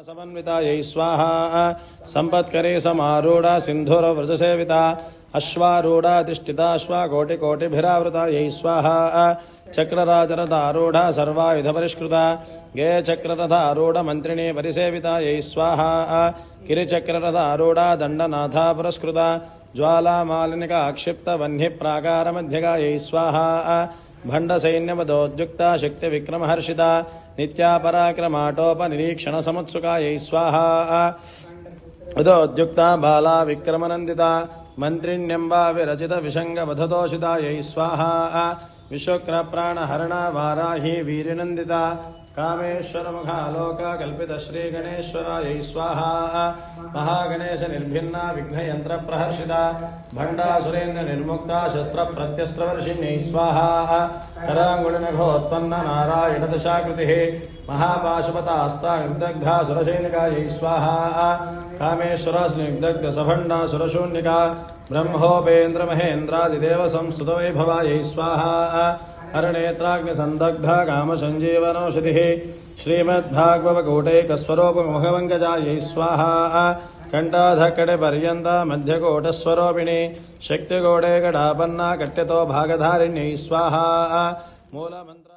समन्वितायै स्वाहा संपत्करे समारूढ़ा सिंधुरव्रजसेविता अश्वारूढ़ा तिष्ठिताश्वा कोटिकोटिभिरावृतायै स्वाहा चक्रराजरथारूढ़ा सर्वायुधपरिष्कृता गेयचक्ररथारूढ़ मंत्रिणे परिसेवितायै स्वाहा किरिचक्ररथारूढ़ा दण्डनाथा पुरस्कृता ज्वालामालिनिका क्षिप्त वह्निप्राकारमध्यगायै स्वाहा भण्डसैन्यवदोद्युक्ता शक्तिविक्रमहर्षिता नित्यापराक्रमाटोपनिरीक्षण समुत्सुकायै स्वाहा उदोद्युक्ता बाला विक्रमनन्दिता मन्त्रिण्यम्बा विरचित विषङ्गवधतोषितायै स्वाहा विशुक्रप्राणहरणा वाराही वीरिनन्दिता कामेश्वरमुखालोका कल्पित श्रीगणेश्वरायै स्वाहा महागणेश निर्भिन्ना विघ्नयन्त्रप्रहर्षिता भण्डासुरेन्द्र निर्मुक्ता शस्त्रप्रत्यस्त्रवर्षिण्यै स्वाहा कराङ्गुलिनघोत्पन्न नारायणदशाकृतिः महापाशुपतास्ता निर्दग्धा सुरसैनिकायै स्वाहा कामेश्वरास्निग्धसभण्डा सुरशून्यका ब्रह्मोपेन्द्र महेन्द्रादिदेव संस्तुतवैभवायै स्वाहा हरनेत्राग्निसन्दग्धा कामसञ्जीवनौषधिः श्रीमद्भागवतकूटैकस्वरूपमुखपङ्कजायै स्वाहा कण्ठाधकटिपर्यन्ता मध्यकोटस्वरूपिणी शक्तिकोटैकटापन्ना कट्यतो भागधारिण्यै स्वाहा मूलमन्त्र